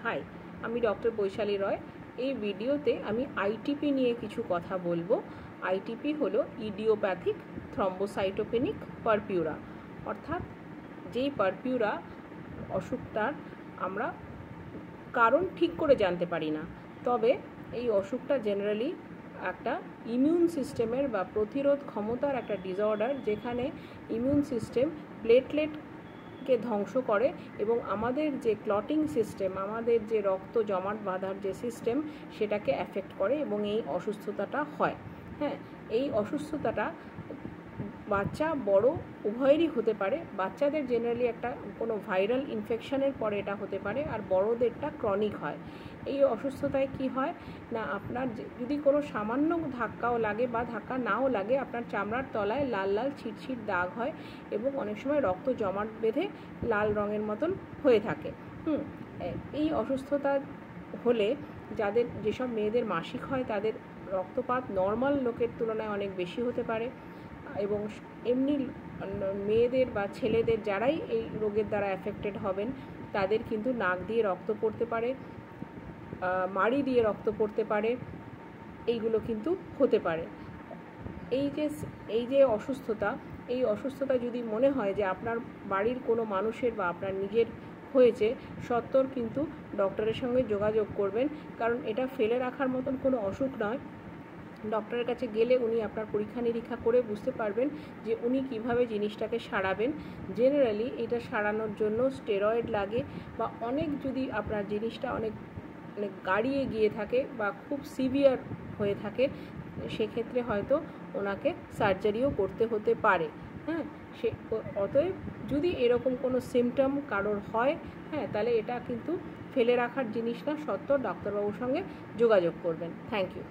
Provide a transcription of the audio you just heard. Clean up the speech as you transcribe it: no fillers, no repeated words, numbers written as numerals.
High, আমি doctor Vaishali রয়। এই ভিডিওতে আমি আইটিপি নিয়ে কিছু কথা বলবো। আইটিপি হলো ইডিওপ্যাথিক থ্রম্বোসাইটোপেনিক পারপিউরা, অর্থাৎ যেই পারপিউরা অসুখটার আমরা কারণ ঠিক করে জানতে পারি না, তবে এই অসুখটা জেনারেলি একটা ইমিউন সিস্টেমের বা প্রতিরোধ ক্ষমতার একটা ডিসঅর্ডার, যেখানে ইমিউন সিস্টেম প্লেটলেটকে ধ্বংস করে এবং আমাদের যে ক্লটিং সিস্টেম, আমাদের যে রক্ত জমাট বাঁধার যে সিস্টেম, সেটাকে অ্যাফেক্ট করে এবং এই অসুস্থতাটা হয়। হ্যাঁ, এই অসুস্থতাটা বাচ্চা বড় উভয়েরই হতে পারে। বাচ্চাদের জেনারেলি একটা কোনো ভাইরাল ইনফেকশনের পরে এটা হতে পারে, আর বড়দেরটা ক্রনিক হয়। এই অসুস্থতায় কি হয় না, আপনার যদি কোনো সামান্য ধাক্কাও লাগে বা ধাক্কা নাও লাগে, আপনার চামড়ার তলায় লাল লাল ছিটছিট দাগ হয় এবং অনেক সময় রক্ত জমাট বেঁধে লাল রঙের মতন হয়ে থাকে। এই অসুস্থতা হলে যেসব মেয়েদের মাসিক হয়, তাদের রক্তপাত নর্মাল লোকের তুলনায় অনেক বেশি হতে পারে এবং এমনি মেয়েদের বা ছেলেদের যারাই এই রোগের দ্বারা অ্যাফেক্টেড হবেন, তাদের কিন্তু নাক দিয়ে রক্ত পড়তে পারে, মাড়ি দিয়ে রক্ত পড়তে পারে, এইগুলো কিন্তু হতে পারে। এই যে অসুস্থতা যদি মনে হয় যে আপনার বাড়ির কোনো মানুষের বা আপনার নিজের হয়েছে, সত্বর কিন্তু ডক্টরের সঙ্গে যোগাযোগ করবেন, কারণ এটা ফেলে রাখার মতন কোনো অসুখ নয়। ডক্টরের কাছে গেলে উনি আপনার পরীক্ষা নিরীক্ষা করে বুঝতে পারবেন যে উনি কিভাবে জিনিসটাকে সারাবেন। জেনারেলি এটা সারানোর জন্য স্টেরয়েড লাগে, বা যদি আপনার জিনিসটা অনেক গাড়িয়ে গিয়ে থাকে বা খুব সিভিয়ার হয়ে থাকে, সেক্ষেত্রে হয়তো ওনাকে সার্জারিও করতে হতে পারে। অতএব যদি এরকম কোনো সিমটম কারোর হয়, তাহলে এটা কিন্তু ফেলে রাখার জিনিস না, সত্ত্বর ডাক্তারবাবুর সঙ্গে যোগাযোগ করবেন। Thank you.